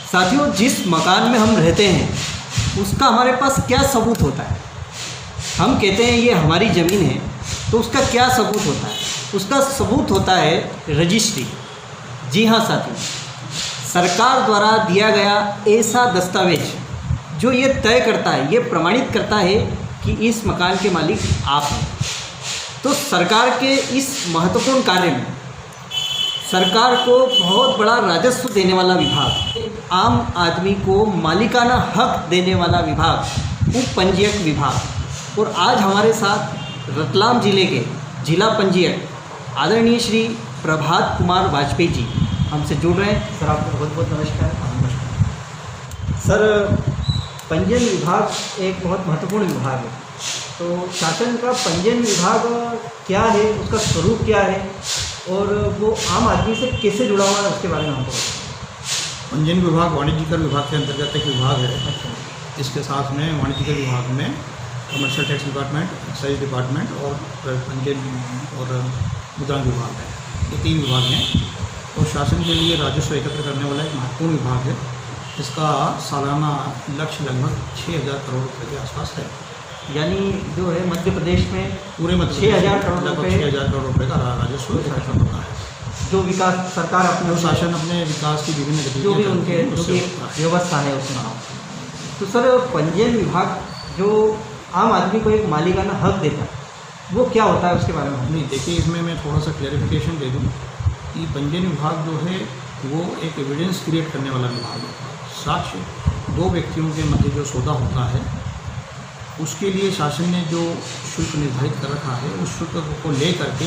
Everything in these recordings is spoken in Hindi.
साथियों, जिस मकान में हम रहते हैं उसका हमारे पास क्या सबूत होता है? हम कहते हैं ये हमारी ज़मीन है, तो उसका क्या सबूत होता है? उसका सबूत होता है रजिस्ट्री। जी हाँ साथियों, सरकार द्वारा दिया गया ऐसा दस्तावेज जो ये तय करता है, ये प्रमाणित करता है कि इस मकान के मालिक आप हैं। तो सरकार के इस महत्वपूर्ण कार्य में सरकार को बहुत बड़ा राजस्व देने वाला विभाग, आम आदमी को मालिकाना हक देने वाला विभाग, उप पंजीयक विभाग। और आज हमारे साथ रतलाम जिले के जिला पंजीयक आदरणीय श्री प्रभात कुमार वाजपेयी जी हमसे जुड़ रहे हैं। सर, आपको बहुत बहुत नमस्कार। सर, पंजीयन विभाग एक बहुत महत्वपूर्ण विभाग है, तो शासन का पंजीयन विभाग क्या है, उसका स्वरूप क्या है और वो आम आदमी से कैसे जुड़ा हुआ है, उसके बारे में हमको बताएं। पंजीयन विभाग वाणिज्यकर विभाग के अंतर्गत एक विभाग है। अच्छा। इसके साथ में वाणिज्यकर विभाग में commercial tax department, excise department और पंजीयन और मुद्रांक विभाग है। ये 3 विभाग हैं और शासन के लिए राजस्व एकत्र करने वाला एक महत्वपूर्ण विभाग है। इसका सालाना लक्ष्य लगभग 6,000 करोड़ रुपये के आसपास है। यानी जो है मध्य प्रदेश में पूरे मध्य 6,000 करोड़ लगभग रुपये 6,000 करोड़ रुपये का राजस्व शासन होता है। जो विकास सरकार अपने शासन अपने विकास की विभिन्न जो भी गतिविधियां उनके करती है, जो उससे भी होता है। व्यवस्था है उसमें। तो सर, पंजीयन विभाग जो आम आदमी को एक मालिकाना हक देता है, वो क्या होता है, उसके बारे में नहीं, देखिए, इसमें मैं थोड़ा सा क्लैरिफिकेशन दे दूँ कि पंजीयन विभाग जो है वो एक एविडेंस क्रिएट करने वाला विभाग है। साक्ष्य 2 व्यक्तियों के मध्य जो सौदा होता है उसके लिए शासन ने जो शुल्क निर्धारित कर रखा है, उस शुल्क को ले करके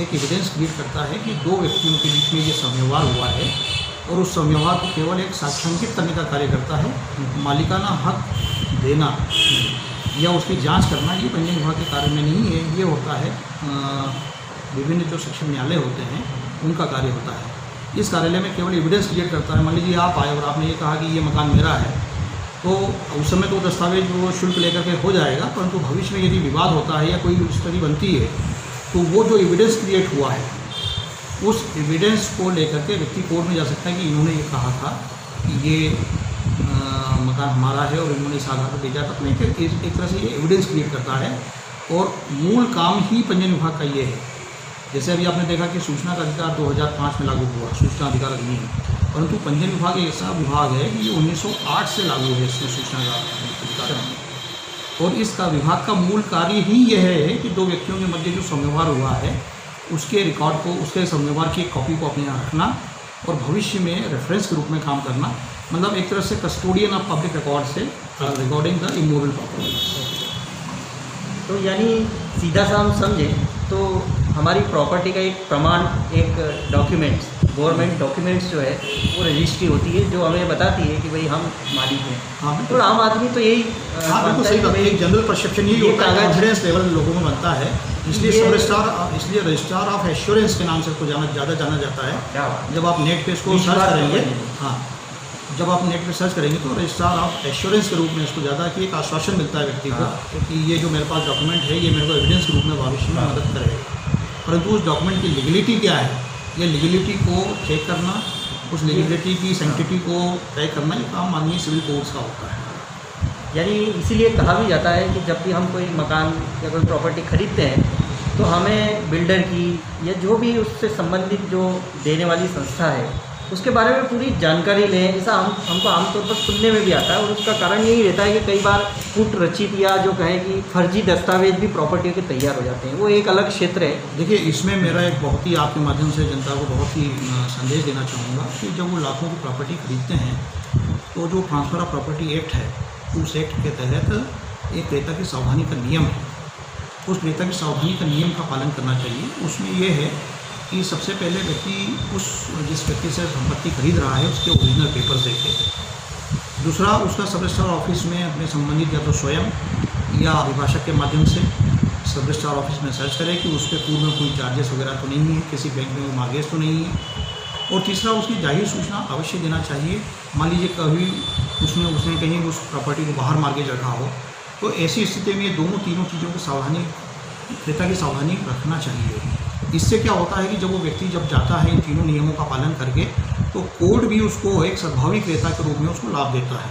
एक एविडेंस क्रिएट करता है कि 2 व्यक्तियों के बीच में ये समव्यवहार हुआ है और उस समव्यवहार को केवल एक साक्षांकित करने का कार्य करता है। मालिकाना हक देना या उसकी जांच करना ये पंजीयन विभाग के कार्य में नहीं है। ये होता है विभिन्न जो शिक्षा न्यायालय होते हैं उनका कार्य होता है। इस कार्यालय में केवल एविडेंस क्रिएट करता है। मान लीजिए आप आए और आपने ये कहा कि ये मकान मेरा है, तो उस समय तो दस्तावेज वो शुल्क लेकर के हो जाएगा, परंतु भविष्य में यदि विवाद होता है या कोई स्थिति बनती है तो वो जो एविडेंस क्रिएट हुआ है उस एविडेंस को लेकर के व्यक्ति कोर्ट में जा सकता है कि इन्होंने ये कहा था कि ये मकान हमारा है और इन्होंने इस आधार पर भेजा था। तो एक तरह से ये एविडेंस क्रिएट करता है और मूल काम ही पंजीयन विभाग का ये है। जैसे अभी आपने देखा कि सूचना का अधिकार 2005 में लागू हुआ, सूचना अधिकार अधिनियम, परंतु पंजीयन विभाग एक ऐसा विभाग है कि ये 1908 से लागू है इसमें सूचना का अधिकार। और इसका विभाग का मूल कार्य ही यह है कि 2 व्यक्तियों के मध्य जो समव्यवहार हुआ है उसके रिकॉर्ड को, उसके समव्यवहार की एक कॉपी को अपने यहाँ रखना और भविष्य में रेफरेंस के रूप में काम करना। मतलब एक तरह से कस्टोडियन ऑफ पब्लिक रिकॉर्ड से रिकॉर्डिंग द इमोरल प्रॉपर्टी। तो यानी सीधा सा हम समझें तो हमारी प्रॉपर्टी का एक प्रमाण, एक डॉक्यूमेंट्स, गवर्नमेंट डॉक्यूमेंट्स जो है वो रजिस्ट्री होती है जो हमें बताती है कि भाई हम मालिक हैं। हाँ, तो आम आदमी तो यही बिल्कुल सही बात है। एक जनरल परसेप्शन यही होता है, कॉन्फिडेंस लेवल लोगों में बनता है। इसलिए रजिस्ट्रार ऑफ एश्योरेंस के नाम से इसको ज़्यादा जाना जाता है। जब आप नेट पे इसको सर्च करेंगे, हाँ, जब आप नेट पे सर्च करेंगे तो रजिस्ट्रार ऑफ एश्योरेंस के रूप में इसको ज़्यादा कि एक आश्वासन मिलता है व्यक्ति को कि ये जो मेरे पास डॉक्यूमेंट है ये मेरे को एविडेंस के रूप में भविष्य में मदद करेगा। परंतु उस डॉक्यूमेंट की लीगलिटी क्या है, ये लीगलिटी को चेक करना, उस लीगलिटी की सैंक्टिटी को तय करना, ये काम माननीय सिविल कोर्ट्स का होता है। यानी इसीलिए कहा भी जाता है कि जब भी हम कोई मकान या कोई प्रॉपर्टी खरीदते हैं तो हमें बिल्डर की या जो भी उससे संबंधित जो देने वाली संस्था है उसके बारे में पूरी जानकारी लें। ऐसा हमको आमतौर पर सुनने में भी आता है और उसका कारण यही रहता है कि कई बार कूट रचित या जो कहें कि फर्जी दस्तावेज भी प्रॉपर्टी के तैयार हो जाते हैं, वो एक अलग क्षेत्र है। देखिए, इसमें मेरा एक बहुत ही आपके माध्यम से जनता को बहुत ही संदेश देना चाहूँगा कि जब वो लाखों की प्रॉपर्टी खरीदते हैं तो जो ट्रांसफ़र ऑफ प्रॉपर्टी एक्ट है, उस एक्ट के तहत एक क्रेता की सावधानी का नियम है। उस क्रेता की सावधानी का नियम का पालन करना चाहिए। उसमें यह है कि सबसे पहले व्यक्ति जिस व्यक्ति से संपत्ति खरीद रहा है उसके ओरिजिनल पेपर देखे। दूसरा, उसका सब रजिस्ट्रार ऑफिस में अपने संबंधित या तो स्वयं या अभिभाषक के माध्यम से सब रजिस्ट्रार ऑफिस में सर्च करें कि उस पर पूर्व में कोई चार्जेस वगैरह तो नहीं है, किसी बैंक में कोई मार्गेज तो नहीं है। और तीसरा, उसकी जाहिर सूचना अवश्य देना चाहिए। मान लीजिए कभी उसने कहीं उस प्रॉपर्टी को बाहर मार्गेज रखा हो, तो ऐसी स्थिति में ये तीनों चीज़ों की सावधानी, क्रेता की सावधानी रखना चाहिए। इससे क्या होता है कि जब वो व्यक्ति जब जाता है इन तीनों नियमों का पालन करके, तो कोर्ट भी उसको एक सद्भावी क्रेता के रूप में उसको लाभ देता है।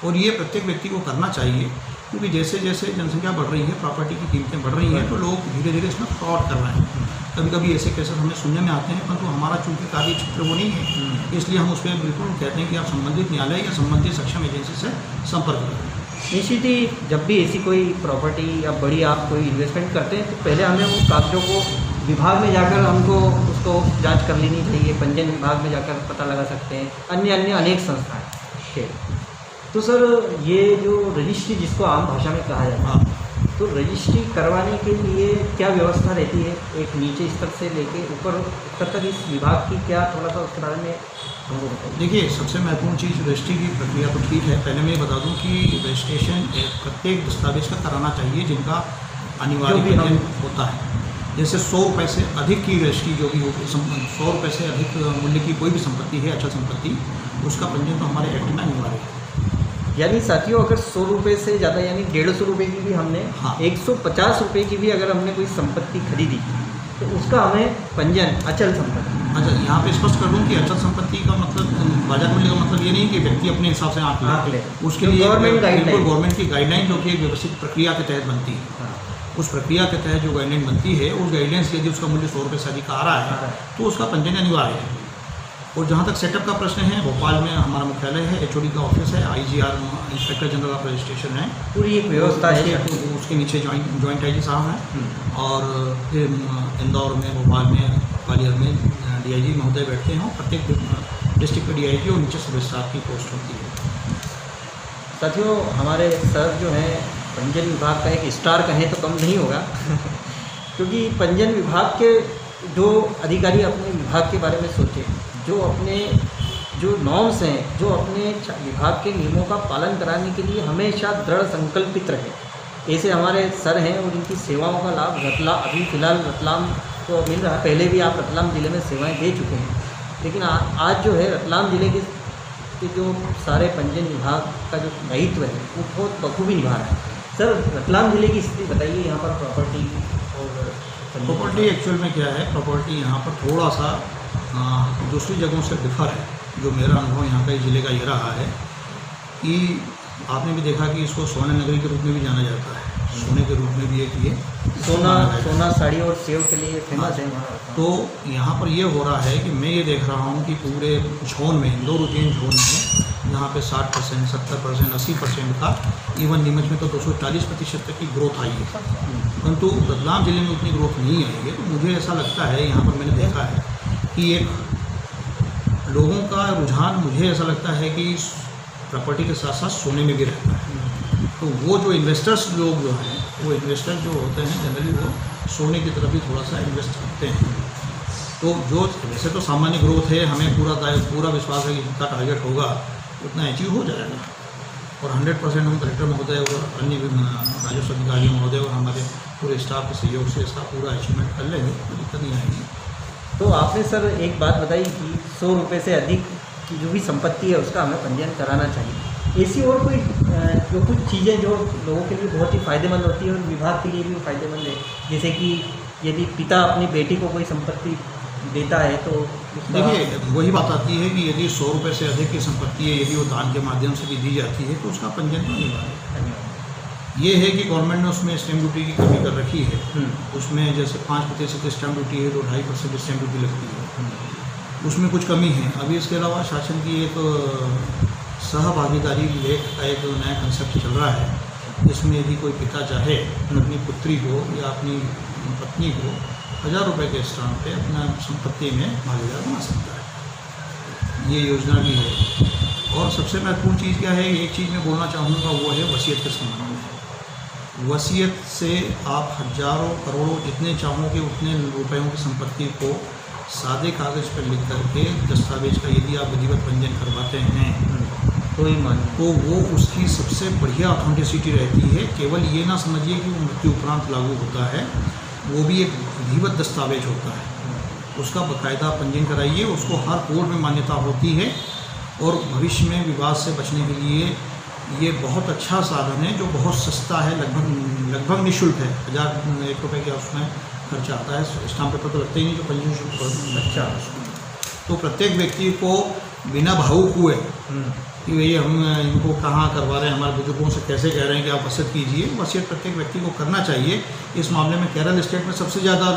और ये प्रत्येक व्यक्ति को करना चाहिए, क्योंकि जैसे जैसे जनसंख्या बढ़ रही है, प्रॉपर्टी की कीमतें बढ़ रही हैं, तो लोग धीरे धीरे इसमें फ्रॉड कर रहे हैं। कभी कभी ऐसे केसेस हमें सुनने में आते हैं, परंतु हमारा चूंकि कार्य क्षेत्र वो नहीं है, इसलिए हम उस पर बिल्कुल कहते हैं कि आप संबंधित न्यायालय या संबंधित सक्षम एजेंसी से संपर्क करें। निश्चित ही जब भी ऐसी कोई प्रॉपर्टी या बड़ी आप कोई इन्वेस्टमेंट करते हैं, तो पहले हमें उन कागजों को विभाग में जाकर हमको उसको जांच कर लेनी चाहिए। पंजीयन विभाग में जाकर पता लगा सकते हैं, अन्य अन्य अनेक संस्थाएं। ठीक, तो सर ये जो रजिस्ट्री जिसको आम भाषा में कहा जाता है, तो रजिस्ट्री करवाने के लिए क्या व्यवस्था रहती है, एक नीचे स्तर से लेके ऊपर स्तर तक इस विभाग की क्या, थोड़ा सा उसके बारे में हमको बताइए। देखिए, सबसे महत्वपूर्ण चीज़ रजिस्ट्री की प्रक्रिया तो ठीक है। पहले मैं ये बता दूं कि रजिस्ट्रेशन प्रत्येक दस्तावेज का कराना चाहिए जिनका अनिवार्य होता है। जैसे 100 रुपये से अधिक की रजिस्ट्री जो भी हो, 100 रुपये से अधिक मूल्य की कोई भी संपत्ति है, अचल संपत्ति, उसका पंजीयन तो हमारे एक्ट में अनिवार्य है। यानी साथियों, अगर 100 रुपये से ज़्यादा यानी 150 रुपये की भी हमने, 150 रुपये की भी अगर हमने कोई संपत्ति खरीदी, तो उसका हमें पंजीयन अचल संपत्ति। अच्छा, यहाँ पे स्पष्ट कर दूँ कि अचल संपत्ति का मतलब, बाजार मूल्य का मतलब ये नहीं कि व्यक्ति अपने हिसाब से आंक ले। उसके लिए गवर्नमेंट की गाइडलाइन जो कि एक व्यवस्थित प्रक्रिया के तहत बनती है, उस प्रक्रिया के तहत जो गाइडलाइन बनती है, उस गाइडलाइन से यदि उसका मूल्य 100 रुपये से अधिक आ रहा है, तो उसका पंजीयन अनिवार्य है। और जहाँ तक सेटअप का प्रश्न है, भोपाल में हमारा मुख्यालय है, HOD का ऑफिस है, IGR inspector general of registration है, पूरी एक व्यवस्था है। उसके नीचे जॉइंट IG साहब हैं, और फिर इंदौर में, भोपाल में, ग्वालियर में DIG महोदय बैठते हैं। प्रत्येक डिस्ट्रिक्ट पे DIG और नीचे सब रजिस्ट्रार की पोस्ट होती है। साथियों, हमारे सर जो हैं पंजीयन विभाग का एक स्टार कहें तो कम नहीं होगा क्योंकि पंजीयन विभाग के जो अधिकारी अपने विभाग के बारे में सोचे, जो अपने जो नॉर्म्स हैं, जो अपने विभाग के नियमों का पालन कराने के लिए हमेशा दृढ़ संकल्पित रहे, ऐसे हमारे सर हैं। और इनकी सेवाओं का लाभ अभी फ़िलहाल रतलाम को मिल रहा है। पहले भी आप रतलाम ज़िले में सेवाएं दे चुके हैं, लेकिन आज जो है रतलाम ज़िले के जो सारे पंजीयन विभाग का जो दायित्व है, वो बहुत बखूबी निभा रहा है। सर, रतलाम ज़िले की स्थिति बताइए, यहाँ पर प्रॉपर्टी एक्चुअल में क्या है, प्रॉपर्टी यहाँ पर थोड़ा सा दूसरी जगहों से डिफर है। जो मेरा अनुभव यहाँ का इस ज़िले का ये रहा है कि आपने भी देखा कि इसको सोना नगरी के रूप में भी जाना जाता है, सोने के रूप में भी एक ये सोना साड़ी और सेव के लिए फेमस है। तो यहाँ पर ये हो रहा है कि मैं ये देख रहा हूँ कि पूरे झोन में, इंदौर उज्जैन झोन में, यहाँ पे 60%, 70%, 80% का, इवन नीमच में तो 240% तक की ग्रोथ आई है। परंतु रतलाम ज़िले में उतनी ग्रोथ नहीं आई है। तो मुझे ऐसा लगता है, यहाँ पर मैंने देखा है कि एक लोगों का रुझान, मुझे ऐसा लगता है कि प्रॉपर्टी के साथ साथ सोने में भी रहता है। तो वो जो इन्वेस्टर्स लोग जो हैं, वो इन्वेस्टर जो होते हैं जनरली वो सोने की तरफ भी थोड़ा सा इन्वेस्ट करते हैं। तो जो वैसे तो सामान्य ग्रोथ है, हमें पूरा विश्वास है कि जितना टारगेट होगा उतना अचीव हो जाएगा। और 100% हम कलेक्टर महोदय और अन्य राजस्व अधिकारी महोदय और हमारे पूरे स्टाफ के सहयोग से इसका पूरा अचीवमेंट कर लेंगे, कोई दिक्कत नहीं आएगी। तो आपने सर एक बात बताई कि 100 रुपये से अधिक की जो भी संपत्ति है उसका हमें पंजीयन कराना चाहिए। ऐसी और कोई जो कुछ चीज़ें जो लोगों के लिए बहुत ही फ़ायदेमंद होती है और विभाग के लिए भी फ़ायदेमंद है, जैसे कि यदि पिता अपनी बेटी को कोई संपत्ति देता है तो देखिए, वही बात आती है कि यदि 100 रुपये से अधिक की संपत्ति है, यदि वो दान के माध्यम से भी दी जाती है, तो उसका पंजीयन तो अनिवार्य है। ये है कि गवर्नमेंट ने उसमें स्टैम्प ड्यूटी की कमी कर रखी है। उसमें जैसे 5% स्टैम्प ड्यूटी है तो 2.5% स्टैम्प ड्यूटी लगती है, उसमें कुछ कमी है। अभी इसके अलावा शासन की एक सहभागीदारी लेख का एक नया कंसेप्ट चल रहा है, जिसमें यदि कोई पिता चाहे अपनी पुत्री को या अपनी पत्नी को 1000 रुपये के स्टाम्प पे अपना संपत्ति में भागीदार बना सकता है। ये योजना भी है। और सबसे महत्वपूर्ण चीज़ क्या है, एक चीज़ मैं बोलना चाहूँगा, वो है वसीयत के संबंध में। वसीयत से आप हजारों करोड़ों जितने चाहोगे उतने रुपयों की संपत्ति को सादे कागज़ पर लिख करके दस्तावेज का यदि आप विधिवत पंजीयन करवाते हैं तो वो उसकी सबसे बढ़िया ऑथेंटिसिटी रहती है। केवल ये ना समझिए कि वो मृत्यु उपरांत लागू होता है, वो भी एक विधिवत दस्तावेज होता है। उसका बाकायदा पंजीयन कराइए, उसको हर कोर्ट में मान्यता होती है और भविष्य में विवाद से बचने के लिए ये बहुत अच्छा साधन है, जो बहुत सस्ता है, लगभग निःशुल्क है। 1001 रुपये के उसमें खर्चा आता है, स्टाम्प पेपर तो लगते ही नहीं जो पंजीयन शुल्क लगता है उसमें। तो प्रत्येक व्यक्ति को बिना भावुक हुए कि भैया हम इनको कहाँ करवा रहे हैं, हमारे बुजुर्गों से कैसे कह रहे हैं कि आप वसीयत कीजिए, वसीयत प्रत्येक व्यक्ति को करना चाहिए। इस मामले में केरल स्टेट में सबसे ज़्यादा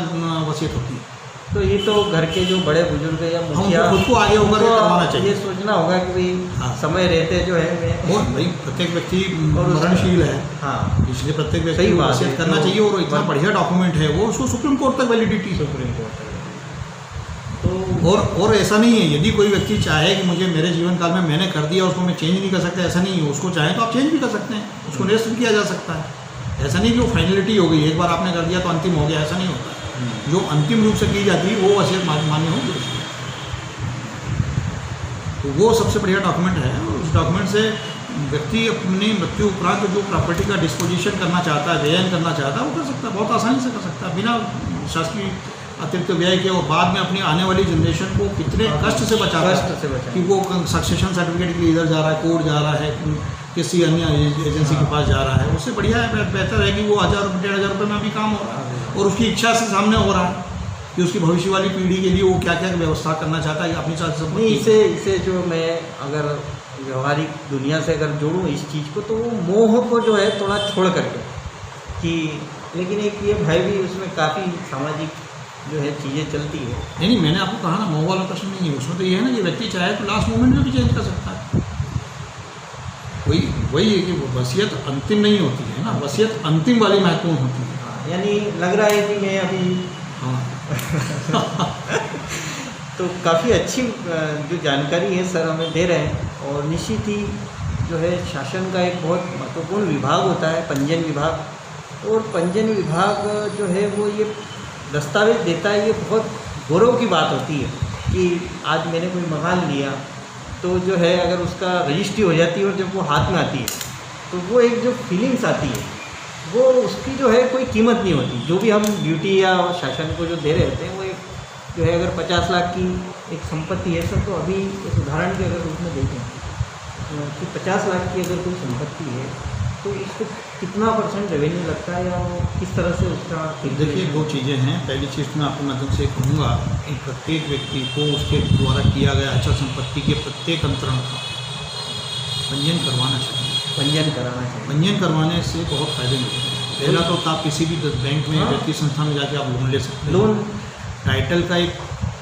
वसीयत होती है। तो ये तो घर के जो बड़े बुजुर्ग या मुखिया खुद को आगे होकर के करवाना चाहिए। ये सोचना होगा कि भाई हाँ। समय रहते जो है मैं और भाई प्रत्येक व्यक्ति मरणशील है, हाँ, इसलिए प्रत्येक व्यक्ति को वसीयत करना चाहिए। और इतना बढ़िया डॉक्यूमेंट है वो, उसको सुप्रीम कोर्ट तक वैलिडिटी। सुप्रीम कोर्ट तो और ऐसा नहीं है, यदि कोई व्यक्ति चाहे कि मुझे मेरे जीवन काल में मैंने कर दिया उसको मैं चेंज नहीं कर सकता, ऐसा नहीं है। उसको चाहे तो आप चेंज भी कर सकते हैं, उसको निरस्त भी किया जा सकता है। ऐसा नहीं कि वो फाइनलिटी हो गई, एक बार आपने कर दिया तो अंतिम हो गया, ऐसा नहीं होता। जो अंतिम रूप से की जाती है वो वसीयत मान्य होगी उसकी। तो वो सबसे बढ़िया डॉक्यूमेंट है। उस डॉक्यूमेंट से व्यक्ति अपनी मृत्यु उपरांत जो प्रॉपर्टी का डिस्पोजिशन करना चाहता है, व्ययन करना चाहता है, वो कर सकता है, बहुत आसानी से कर सकता है, बिना शासकीय अतिरिक्त व्यय के। और बाद में अपनी आने वाली जनरेशन को कितने कष्ट से बचाता है कि वो सक्सेशन सर्टिफिकेट के लिए इधर जा रहा है, कोर्ट जा रहा है, किसी अन्य एजेंसी के पास जा रहा है। उससे बढ़िया है, बेहतर है कि वो 1000 1,500 रुपये में अभी काम हो रहा है और उसकी इच्छा से सामने हो रहा है कि उसकी भविष्य वाली पीढ़ी के लिए वो क्या क्या व्यवस्था करना चाहता है अपनी साथ संपत्ति। इसे जो मैं अगर व्यवहारिक दुनिया से अगर जोड़ूँ इस चीज़ को, तो वो मोह को जो है थोड़ा छोड़ करके कि, लेकिन एक ये भय भी उसमें काफ़ी सामाजिक जो है चीज़ें चलती है। नहीं, मैंने आपको कहा ना मोह वाला प्रश्न नहीं है उसमें। तो ये है ना कि व्यक्ति चाहे तो लास्ट मोमेंट में भी चेंज कर सकता है। वही है कि वसीयत अंतिम नहीं होती है ना, वसीयत अंतिम वाली महत्वपूर्ण होती है। यानी लग रहा है कि मैं अभी हाँ तो काफ़ी अच्छी जो जानकारी है सर हमें दे रहे हैं। और निश्चित ही जो है शासन का एक बहुत महत्वपूर्ण विभाग होता है पंजीयन विभाग। और पंजीयन विभाग जो है वो ये दस्तावेज देता है, ये बहुत गौरव की बात होती है कि आज मैंने कोई मकान लिया तो जो है अगर उसका रजिस्ट्री हो जाती है और जब वो हाथ में आती है तो वो एक जो फीलिंग्स आती है वो उसकी जो है कोई कीमत नहीं होती। जो भी हम ड्यूटी या शासन को जो दे रहे होते हैं वो एक जो है अगर 50 लाख की एक संपत्ति है सर, तो अभी एक उदाहरण के अगर रूप में देखें कि 50 लाख की अगर कोई संपत्ति है तो उसको कितना % रेवेन्यू लगता है या वो किस तरह से उसका। देखिए, 2 चीज़ें हैं। पहली चीज़ मैं आपको माध्यम से कहूँगा कि प्रत्येक व्यक्ति को उसके द्वारा किया गया अचल संपत्ति के प्रत्येक अंतरण का पंजीयन करवाना चाहिए। पंजीयन कराना चाहिए। पंजीयन करवाने से बहुत फ़ायदे मिलते हैं। पहला तो आप किसी भी बैंक में वित्तीय संस्था में जाके आप लोन ले सकते हैं। लोन टाइटल का एक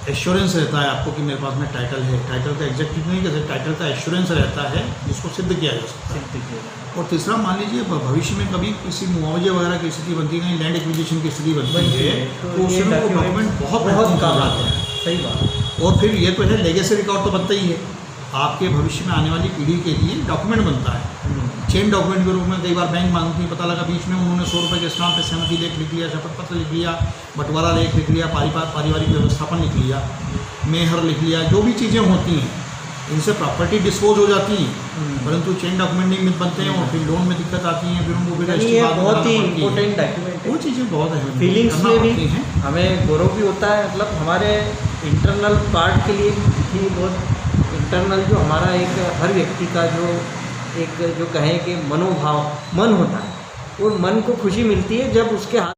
एश्योरेंस रहता है आपको कि मेरे पास में टाइटल है। टाइटल का एग्जैक्टिव नहीं कर सकते, टाइटल का एश्योरेंस रहता है जिसको सिद्ध किया जा सकता है। और तीसरा, मान लीजिए भविष्य में कभी किसी मुआवजे वगैरह की स्थिति बनती है, कहीं लैंड एक्विजिशन की स्थिति बनती है तो उसमें वो डॉक्यूमेंट बहुत काम आते हैं। सही बात। और फिर ये तो है लेगेसी रिकॉर्ड तो बनता ही है, आपके भविष्य में आने वाली पीढ़ी के लिए डॉक्यूमेंट बनता है। चेन डॉक्यूमेंट के रूप में कई बार बैंक मांगती है, पता लगा बीच में उन्होंने 100 रुपये के स्टाम्प पे सहमति लेख लिख लिया, शपथ पत्र लिख लिया, बंटवारा लेख लिख लिया, पारिवारिक व्यवस्थापन लिख लिया, मेहर लिख लिया, जो भी चीज़ें होती हैं इनसे प्रॉपर्टी डिस्पोज हो जाती हैं, परंतु चेन डॉक्यूमेंट नहीं मिल बनते हैं और फिर लोन में दिक्कत आती है, फिर उनको भी बहुत ही इंपॉर्टेंट डॉक्यूमेंट। वो चीज़ें बहुत है, फीलिंग्स में भी हमें गौरव भी होता है। मतलब हमारे इंटरनल पार्ट के लिए भी बहुत इंटरनल जो हमारा एक हर व्यक्ति का जो एक जो कहें कि मनोभाव मन होता है, और मन को खुशी मिलती है जब उसके हाथ